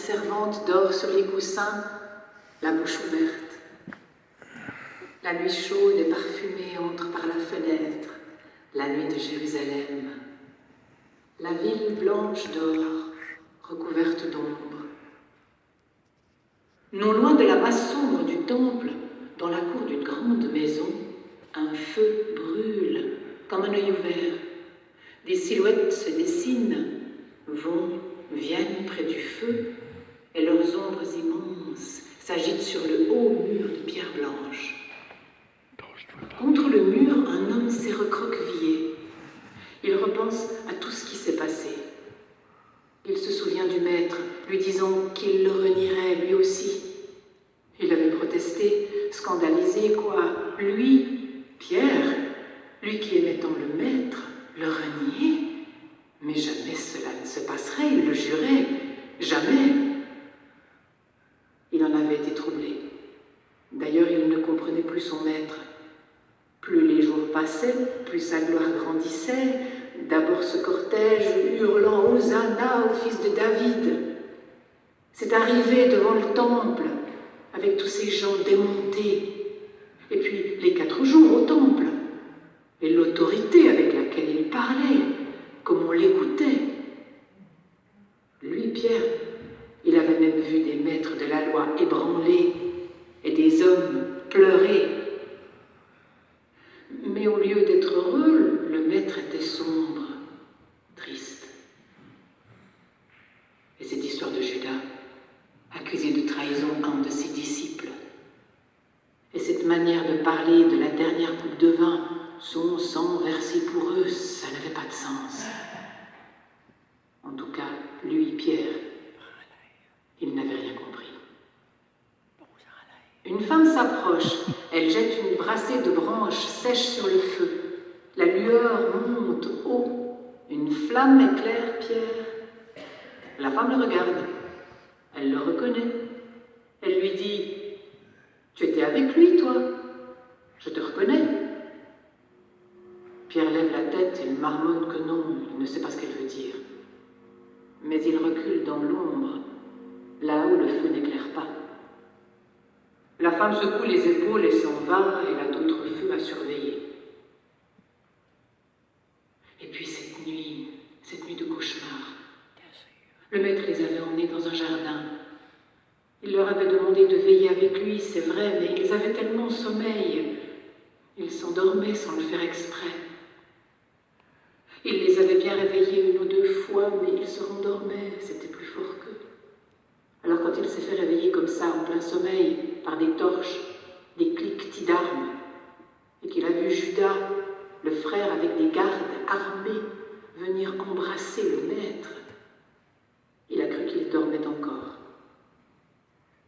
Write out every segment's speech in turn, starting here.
servante dort sur les coussins, la bouche ouverte. La nuit chaude et parfumée entre par la fenêtre, la nuit de Jérusalem. La ville blanche dort, recouverte d'ombre. Non loin de la masse sombre du temple, dans la cour d'une grande maison, un feu brûle comme un œil ouvert. Des silhouettes se dessinent, vont, viennent près du feu, et leurs ombres immenses s'agitent sur le haut mur de pierre blanche. Contre le mur, un homme s'est recroquevillé. Il repense à tout ce qui s'est passé. Il se souvient du maître, lui disant qu'il le renierait lui aussi. Il avait protesté, scandalisé, quoi. Lui, Pierre, lui qui aimait tant le maître, le renier. Mais jamais cela ne se passerait, il le jurait. Jamais. Il en avait été troublé. D'ailleurs, il ne comprenait plus son maître. Plus les jours passaient, plus sa gloire grandissait. D'abord ce cortège hurlant « Hosanna au fils de David ». C'est arrivé devant le temple, avec tous ces gens démontés. Et puis les 4 jours au temple, et l'autorité avec laquelle il parlait, comme on l'écoutait. Lui, Pierre, il avait même vu des maîtres de la loi ébranlés et des hommes pleurer. Mais au lieu d'être heureux, le maître était sombre, triste. Et cette histoire de Judas, accusé de trahison un de ses disciples, et cette manière de parler de la dernière coupe de vin, son sang versé pour eux, ça n'avait pas de sens. En tout cas, lui, Pierre, il n'avait rien compris. Une femme s'approche, elle jette une brassée de branches sèches sur le feu. La lueur monte haut, une flamme éclaire Pierre. La femme le regarde, elle le reconnaît. Elle lui dit « Tu étais avec lui, toi? Je te reconnais. » Pierre lève la tête, il marmonne que non, il ne sait pas ce qu'elle veut dire. Mais il recule dans l'ombre, là où le feu n'éclaire pas. La femme secoue les épaules et s'en va, elle a d'autres feux à surveiller. Et puis cette nuit de cauchemar, le maître les avait emmenés dans un jardin. Il leur avait demandé de veiller avec lui, c'est vrai, mais ils avaient tellement sommeil. Ils s'endormaient sans le faire exprès. Il les avait bien réveillés 1 ou 2 fois, mais ils se rendormaient, c'était plus fort qu'eux. Alors quand il s'est fait réveiller comme ça, en plein sommeil, par des torches, des cliquetis d'armes, et qu'il a vu Judas, le frère avec des gardes armés, venir embrasser le maître, il a cru qu'il dormait encore.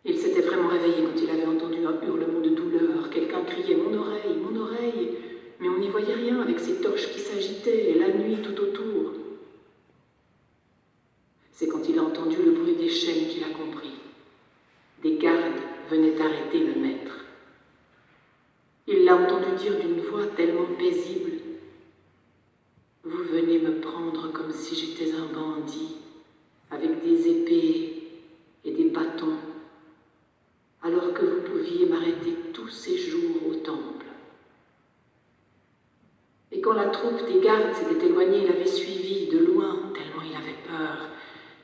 Il s'était vraiment réveillé quand il avait entendu un hurlement de douleur. Quelqu'un criait « Mon oreille !» mais on n'y voyait rien avec ces torches qui s'agitaient et la nuit tout autour. C'est quand il a entendu le bruit des chaînes qu'il a compris. Des gardes venaient arrêter le maître. Il l'a entendu dire d'une voix tellement paisible « Vous venez me prendre comme si j'étais un bandit, avec des épées et des bâtons, alors que vous pouviez m'arrêter tous ces jours au temple. » Et quand la troupe des gardes s'était éloignée, il avait suivi de loin, tellement il avait peur.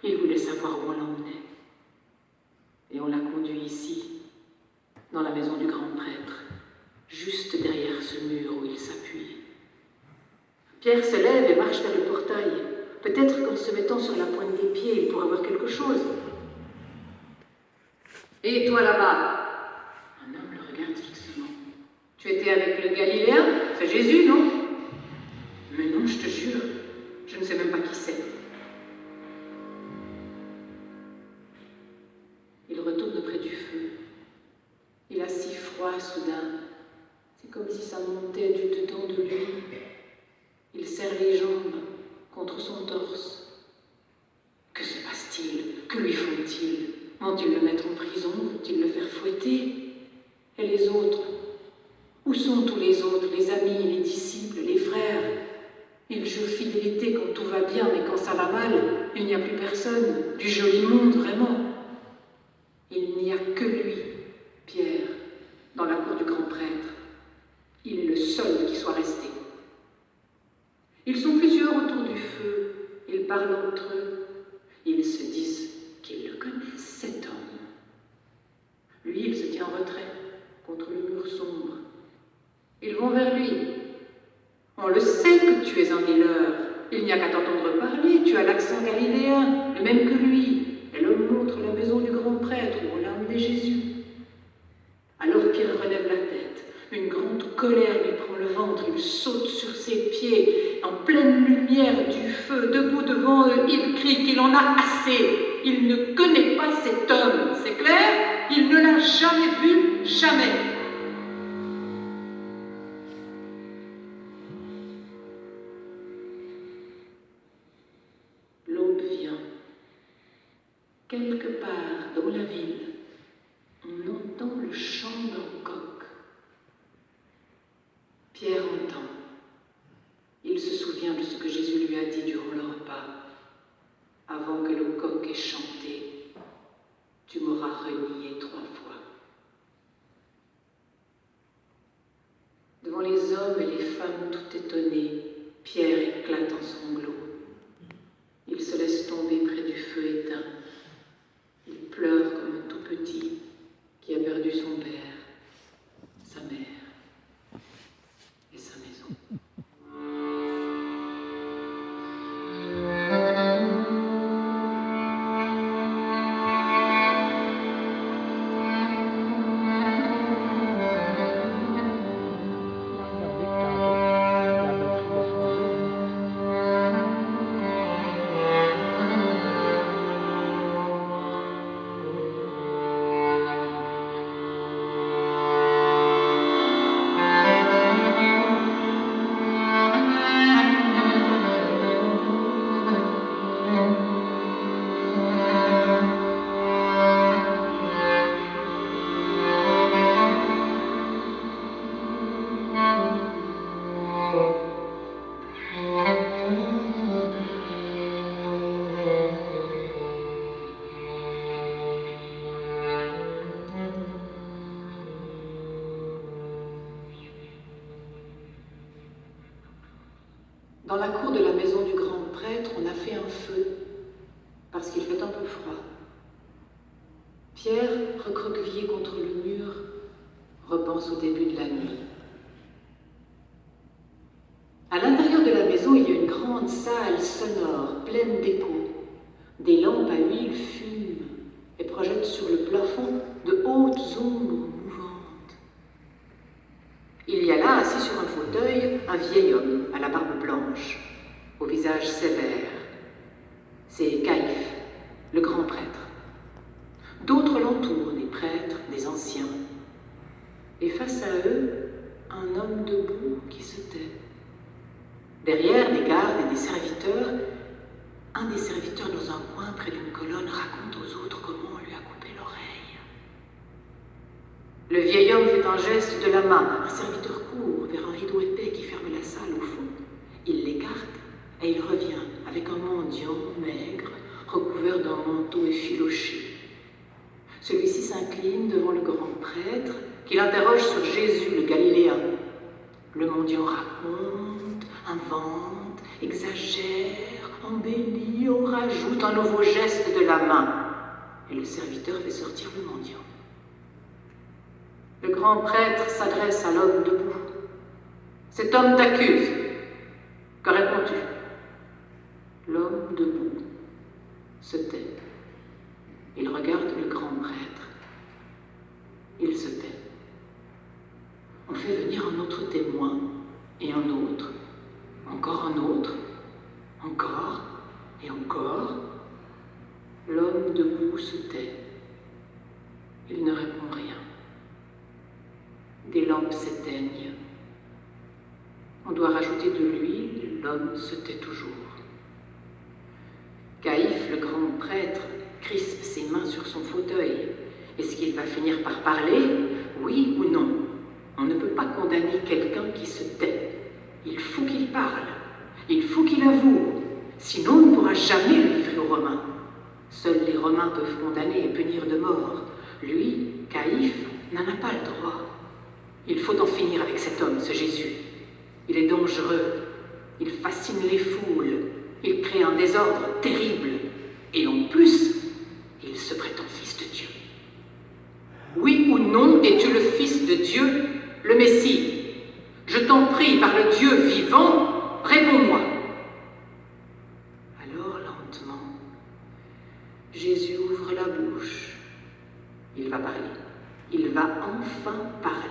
Il voulait savoir où on l'emmenait. Et on l'a conduit ici, dans la maison du grand prêtre, juste derrière ce mur où il s'appuie. Pierre se lève et marche vers le portail. Peut-être qu'en se mettant sur la pointe des pieds, il pourra voir quelque chose. « Et toi là-bas ?» Un homme le regarde fixement. « Tu étais avec le Galiléen? C'est Jésus, non ?» ?»« Mais non, je te jure, je ne sais même pas qui c'est. » Il retourne près du feu. Il a si froid soudain. C'est comme si ça montait du dedans de lui. Il serre les jambes contre son torse. Que se passe-t-il? Que lui font-ils? Vont-ils le mettre en prison? Vont-ils le faire fouetter? Et les autres? Où sont tous les autres? Les amis, les disciples, les frères? Ils jurent fidélité quand tout va bien, mais quand ça va mal, il n'y a plus personne. Du joli monde, vraiment. Il est le seul qui soit resté. Ils sont plusieurs autour du feu. Ils parlent entre eux. Ils se disent qu'ils le connaissent, cet homme. Lui, il se tient en retrait, contre le mur sombre. Ils vont vers lui. On le sait que tu es un des leurs. Il n'y a qu'à t'entendre parler. Tu as l'accent galiléen, le même que lui. Et l'homme montre la maison du grand prêtre où on l'a amené Jésus. Alors Pierre relève la tête. Une grande colère lui prend le ventre. Il saute sur ses pieds. En pleine lumière du feu, debout devant eux, il crie qu'il en a assez. Il ne connaît pas cet homme, c'est clair? Il ne l'a jamais vu, jamais. L'aube vient. Quelque part dans la ville, on entend le chant d'un coq. Pierre entend. Il se souvient de ce que Jésus lui a dit durant le repas. Avant que le coq ait chanté, tu m'auras renié 3 fois. Devant les hommes et les femmes tout étonnés, Pierre éclate en sanglots. Il se laisse tomber près du feu éteint. Il pleure comme un tout petit qui a perdu son père, sa mère et sa maison. Dans la cour de la maison du grand prêtre, on a fait un feu, parce qu'il fait un peu froid. Pierre, recroquevillé contre le mur, repense au début de la nuit. À l'intérieur de la maison, il y a une grande salle sonore, pleine d'échos. Des lampes à huile fument et projettent sur le plafond de hautes ombres mouvantes. Il y a là, assis sur un fauteuil, un vieil homme à la barbe blanche, au visage sévère. C'est Caïphe, le grand prêtre. D'autres l'entourent, des prêtres, des anciens. Et face à eux, un homme debout qui se tait. Derrière, des gardes et des serviteurs, un des serviteurs dans un coin près d'une colonne raconte aux autres comment on lui a coupé l'oreille. Le vieil homme fait un geste de la main. Un serviteur court vers un rideau épais qui ferme la salle au fond. Il l'écarte et il revient avec un mendiant maigre, recouvert d'un manteau effiloché. Celui-ci s'incline devant le grand prêtre, qui l'interroge sur Jésus le Galiléen. Le mendiant raconte, invente, exagère, embellit, on rajoute un nouveau geste de la main. Et le serviteur fait sortir le mendiant. Le grand prêtre s'adresse à l'homme debout. Cet homme t'accuse. Que réponds-tu? L'homme debout se tait. Il regarde le grand prêtre. Il se tait. On fait venir un autre témoin, et un autre, encore un autre, encore et encore. L'homme debout se tait. Il ne répond rien. Des lampes s'éteignent. On doit rajouter de l'huile, l'homme se tait toujours. Caïphe, le grand prêtre, crispe ses mains sur son fauteuil. Est-ce qu'il va finir par parler? Oui ou non? On ne peut pas condamner quelqu'un qui se tait. Il faut qu'il parle. Il faut qu'il avoue. Sinon, on ne pourra jamais le livrer aux Romains. Seuls les Romains peuvent condamner et punir de mort. Lui, Caïphe, n'en a pas le droit. Il faut en finir avec cet homme, ce Jésus. Il est dangereux. Il fascine les foules. Il crée un désordre terrible. Et en plus, il se prétend fils de Dieu. Oui ou non, es-tu le fils de Dieu, le Messie? Je t'en prie, par le Dieu vivant, réponds-moi. Alors, lentement, Jésus ouvre la bouche. Il va parler. Il va enfin parler.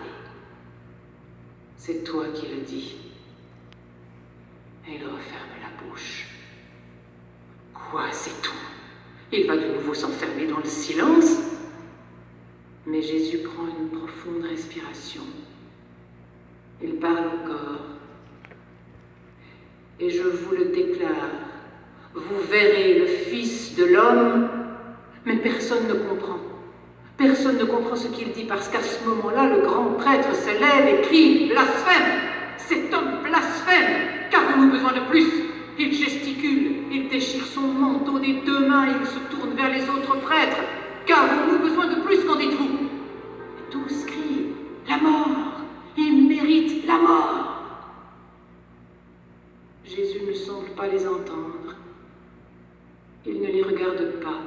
C'est toi qui le dis. Et il referme la bouche. Quoi, c'est tout? Il va de nouveau s'enfermer dans le silence. Mais Jésus prend une profonde respiration. Il parle encore. Et je vous le déclare, vous verrez le Fils de l'homme, mais personne ne comprend. Personne ne comprend ce qu'il dit parce qu'à ce moment-là, le grand prêtre se lève et crie « Blasphème ! Cet homme blasphème! Qu'avons-nous besoin de plus ?» Il gesticule, il déchire son manteau des deux mains et il se tourne vers les autres prêtres. « Qu'avons-nous besoin de plus, qu'en dites-vous » Et tous crient « La mort! Il mérite la mort !» Jésus ne semble pas les entendre. Il ne les regarde pas.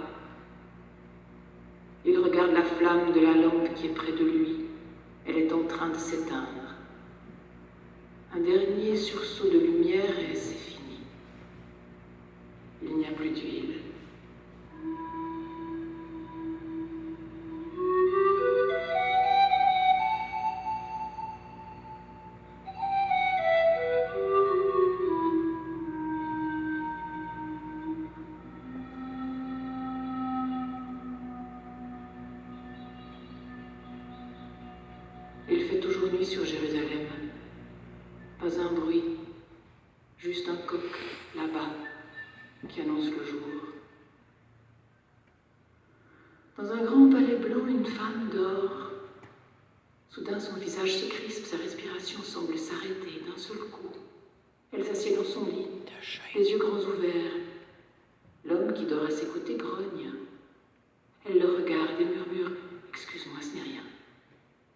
Il regarde la flamme de la lampe qui est près de lui. Elle est en train de s'éteindre. Un dernier sursaut de lumière et c'est fini. Il n'y a plus d'huile. Il fait toujours nuit sur Jérusalem. Pas un bruit, juste un coq là-bas qui annonce le jour. Dans un grand palais blanc, une femme dort. Soudain, son visage se crispe, sa respiration semble s'arrêter d'un seul coup. Elle s'assied dans son lit, les yeux grands ouverts. L'homme qui dort à ses côtés grogne. Elle le regarde et murmure « Excuse-moi, ce n'est rien.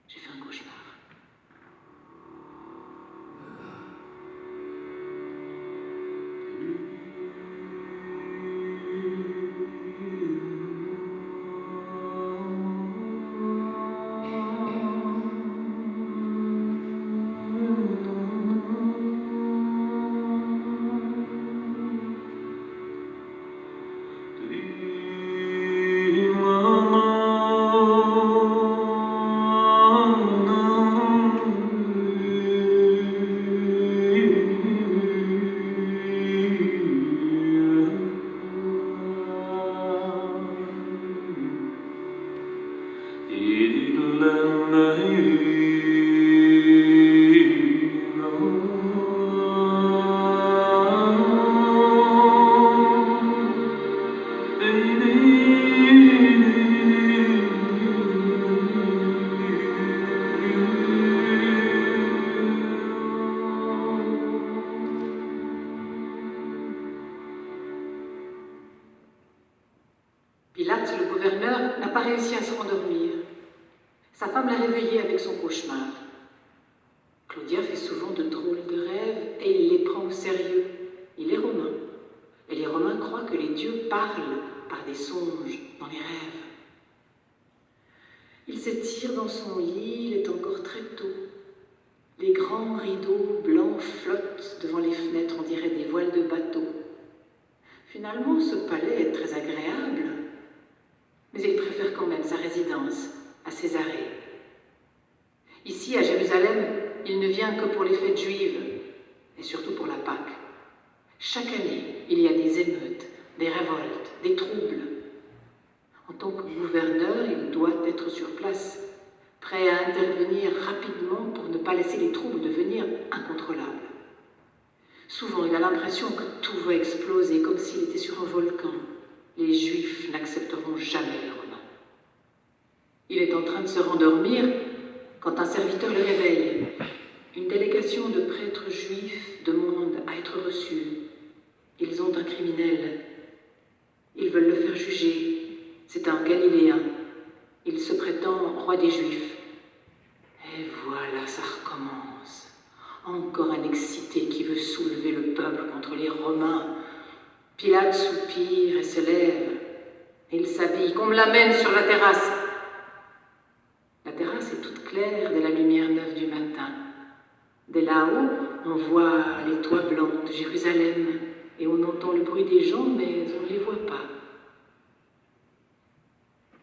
J'ai fait un cauchemar. » Pilate, le gouverneur, n'a pas réussi à se rendormir. Sa femme l'a réveillé avec son cauchemar. Claudia fait souvent de drôles de rêves et il les prend au sérieux. Il est romain. Et les Romains croient que les dieux parlent par des songes dans les rêves. Il s'étire dans son lit, il est encore très tôt. Les grands rideaux blancs flottent devant les fenêtres, on dirait des voiles de bateau. Finalement, ce palais est très agréable, mais il préfère quand même sa résidence à Césarée. Ici, à Jérusalem, il ne vient que pour les fêtes juives, et surtout pour la Pâque. Chaque année, il y a des émeutes, des révoltes, des troubles. En tant que gouverneur, il doit être sur place, prêt à intervenir rapidement pour ne pas laisser les troubles devenir incontrôlables. Souvent, il a l'impression que tout va exploser, comme s'il était sur un volcan. Les Juifs n'accepteront jamais les Romains. Il est en train de se rendormir quand un serviteur le réveille. Une délégation de prêtres juifs demande à être reçus. Ils ont un criminel. Ils veulent le faire juger. C'est un Galiléen. Il se prétend roi des Juifs. Et voilà Encore un excité qui veut soulever le peuple contre les Romains. Pilate soupire et se lève. Il s'habille, qu'on me l'amène sur la terrasse. La terrasse est toute claire dès la lumière neuve du matin. Dès là-haut, on voit les toits blancs de Jérusalem et on entend le bruit des gens, mais on ne les voit pas.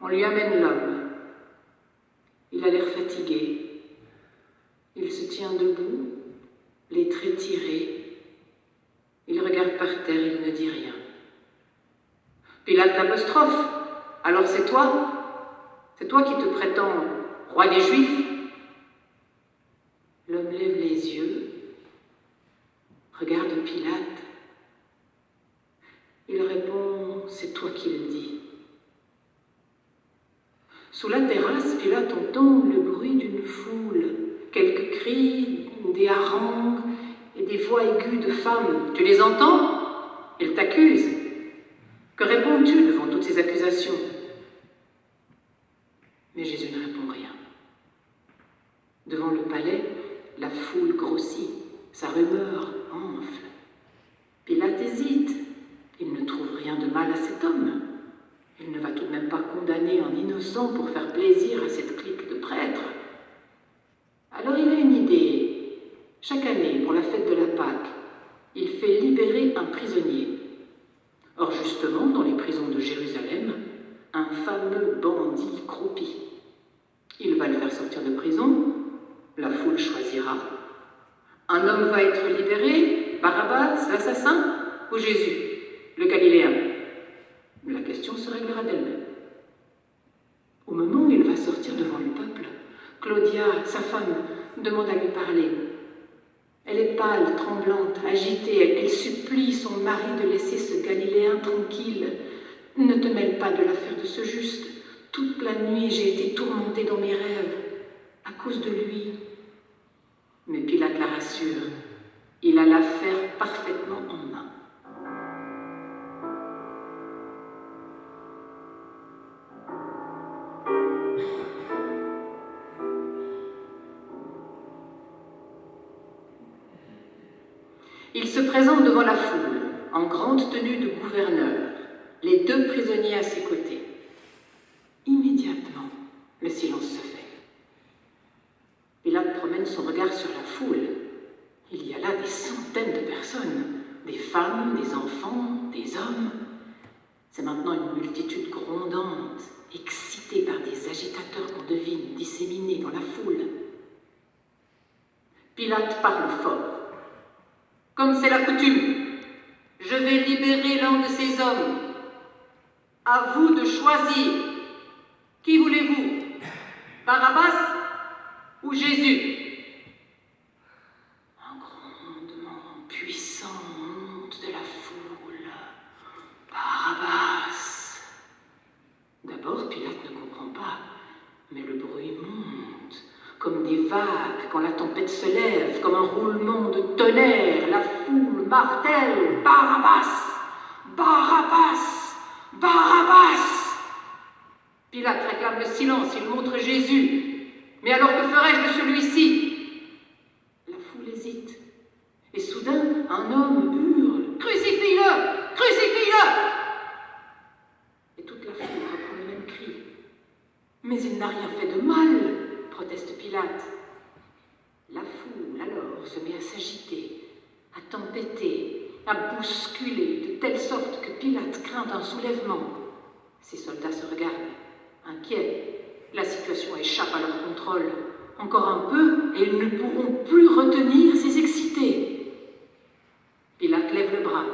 On lui amène l'homme. Il a l'air fatigué. Il se tient debout, les traits tirés. Il regarde par terre, il ne dit rien. Pilate l'apostrophe. Alors c'est toi? C'est toi qui te prétends roi des Juifs? L'homme lève les yeux, regarde Pilate. Il répond, c'est toi qui le dis. Sous la terrasse, Pilate entend le bruit d'une foule, quelques cris, des harangues et des voix aiguës de femmes. Tu les entends? Ils t'accusent. Que réponds-tu devant toutes ces accusations? Mais Jésus ne répond rien. Devant le palais, la foule grossit, sa rumeur enfle. Pilate hésite. Il ne trouve rien de mal à cet homme. Il ne va tout de même pas condamner un innocent pour faire plaisir à cette clique de prêtres. Alors il a une idée. Chaque année, pour la fête de la Pâque, il fait libérer un prisonnier. Or justement, dans les prisons de Jérusalem, un fameux bandit croupit. Il va le faire sortir de prison, la foule choisira. Un homme va être libéré, Barabbas, l'assassin, ou Jésus, le Galiléen. La question se réglera d'elle-même. Au moment où il va sortir devant le peuple, Claudia, sa femme, demande à lui parler. Elle est pâle, tremblante, agitée, elle supplie son mari de laisser ce Galiléen tranquille. Ne te mêle pas de l'affaire de ce juste. Toute la nuit, j'ai été tourmentée dans mes rêves, à cause de lui. Mais Pilate la rassure. Il a l'affaire parfaitement en main. Il se présente devant la foule, en grande tenue de gouverneur, les deux prisonniers à ses côtés. Immédiatement, le silence se fait. Pilate promène son regard sur la foule. Il y a là des centaines de personnes, des femmes, des enfants, des hommes. C'est maintenant une multitude grondante, excitée par des agitateurs qu'on devine disséminés dans la foule. Pilate parle fort. Comme c'est la coutume, je vais libérer l'un de ces hommes. À vous de choisir. Qui voulez-vous? Barabbas ou Jésus? Un grondement puissant monte de la foule. Barabbas. D'abord, Pilate ne comprend pas, mais le bruit monte, comme des vagues quand la tempête se lève, comme un roulement de tonnerre. La foule martèle. Barabbas! Barabbas! Barabbas! Pilate réclame le silence, il montre Jésus. Mais alors que ferais-je de celui-ci? La foule hésite. Et soudain, un homme hurle. Crucifie-le! Crucifie-le! Et toute la foule reprend le même cri. Mais il n'a rien fait de mal, proteste Pilate. La foule alors se met à s'agiter, à tempêter, à bousculer, de telle sorte que Pilate craint un soulèvement. Ses soldats se regardent, inquiets. La situation échappe à leur contrôle. Encore un peu, et ils ne pourront plus retenir ces excités. Pilate lève le bras.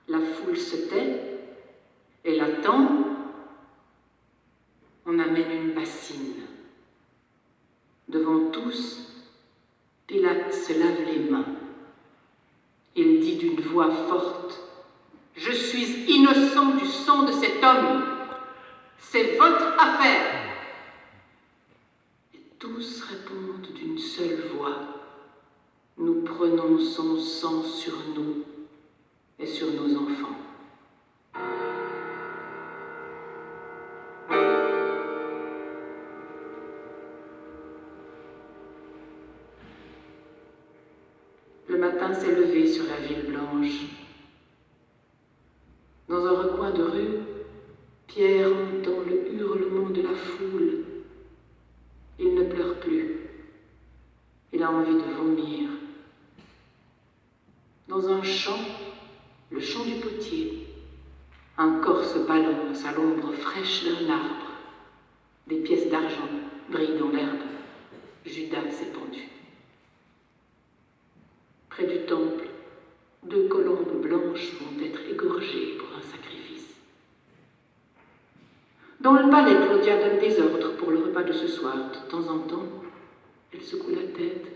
La foule se tait. Elle attend. On amène une bassine. Devant tous, Pilate se lave les mains. Il dit d'une voix forte, « Je suis innocent du sang de cet homme. C'est votre affaire. » Et tous répondent d'une seule voix, « Nous prenons son sang sur nous et sur nos enfants. » Le matin s'est levé sur la ville blanche. Dans un recoin de rue, Pierre entend le hurlement de la foule. Il ne pleure plus. Il a envie de vomir. Dans un champ, le champ du potier, un corps se balance à l'ombre fraîche d'un arbre. Des pièces d'argent brillent dans l'herbe. Judas s'est pendu. Près du temple, 2 colombes blanches vont être égorgées pour un sacrifice. Dans le palais, Claudia donne des ordres pour le repas de ce soir. De temps en temps, elle secoue la tête.